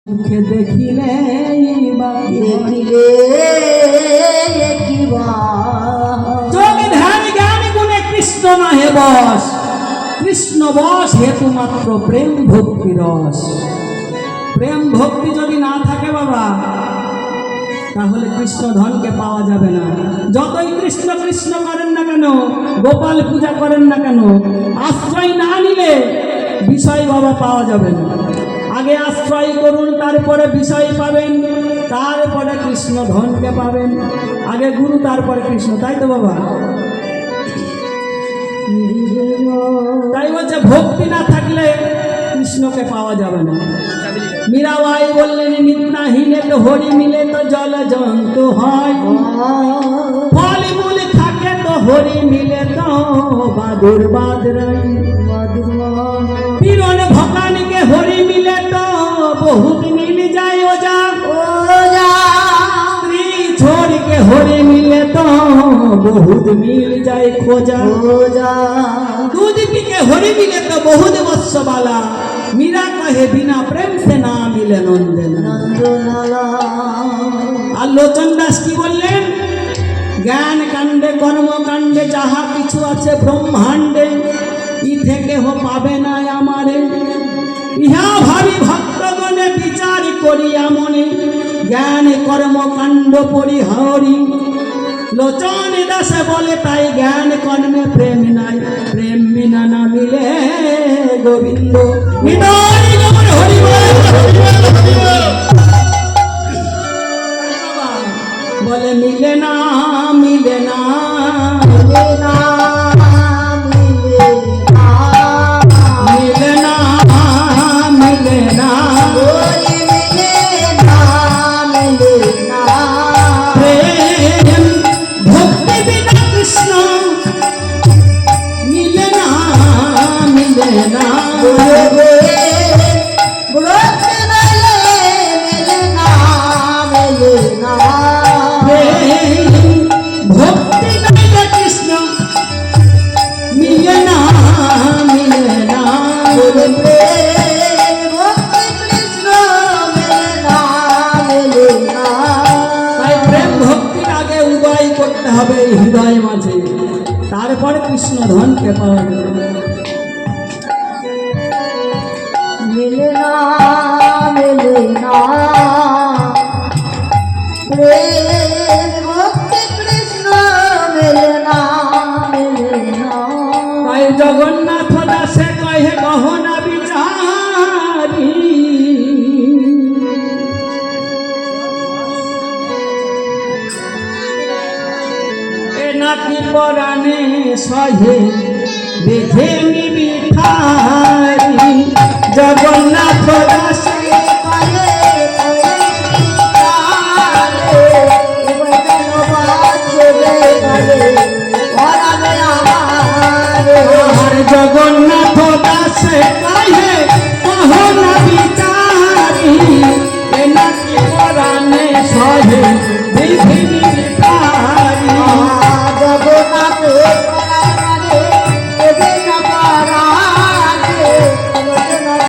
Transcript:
মুখে দেখিলে যোগে ধ্যান জ্ঞান গুণে কৃষ্ণ নহে বস, কৃষ্ণ বস হেতু মাত্র প্রেম ভক্তি রস। প্রেম ভক্তি যদি না থাকে বাবা, তাহলে কৃষ্ণ ধনকে পাওয়া যাবে না। যতই কৃষ্ণ কৃষ্ণ করেন না কেন, গোপাল পূজা করেন না কেন, আশ্রয় না নিলে বিষয় বাবা পাওয়া যাবে না। আগে আশ্রয় করুন, তারপরে বিষয় পাবেন, তারপরে কৃষ্ণ ধনকে পাবেন। আগে গুরু, তারপরে কৃষ্ণ, তাই তো বাবা? তাই বলছে ভক্তি না থাকলে কৃষ্ণকে পাওয়া যাবে না। মীরাবাই বললেন নিত্যাহীনে তো হরি মিলে তো জল জন্তু হয়, ফল মূল থাকে তো হরি মিলে তো বাদুর বাদরাই। পীরন ভকানকে হরি মিলে তো বহুত মিল যায় ওজা, স্ত্রী ছোড়কে হরি মিলে তো বহুত মিল যায় খোঁজা। दूध पी के हरि मिले तो बहुत वत्स वाला, मीरा कहे बिना प्रेम से ना मिले नंदन। আর লোচন দাস কি বললেন? জ্ঞান কাণ্ডে কর্ম কাণ্ডে যাহা কিছু আছে ব্রহ্মাণ্ডে, ই থেকে হো পাবে না আমারে। ইহা ভাবি ভক্তগণে বিচার করিয়া মনে, জ্ঞান কর্ম কাণ্ড পরিহরি। লোচন দাস বলে তাই জ্ঞান কর্মে প্রেম নাই, প্রেম বিনা না মিলে গোবিন্দ। বলে মিলে না মিলে না মিলে না মিলে না মিলে না প্রেম ভক্তি বিনা কৃষ্ণ মিলে না মিলে না। ভক্তি নাইলে কৃষ্ণ মিলে না মিলে না। তাই প্রেম ভক্তির আগে উদয় করতে হবে হৃদয় মাঝে, তারপরে কৃষ্ণ ধনকে পাওয়া যাবে। মিলে না মিলে না প্রেম ভক্তি কৃষ্ণ মিলে না মিলে না। তাই জগন্নাথ দাসে কহে গহনা বিচারি, এ নাকি পরাণে সহে বেঁধে নিবি ঠারি। জগন্নাথ দাসে জগন্নাথ দাসে কহে গহনা বিচারি, এ নাকি পরাণে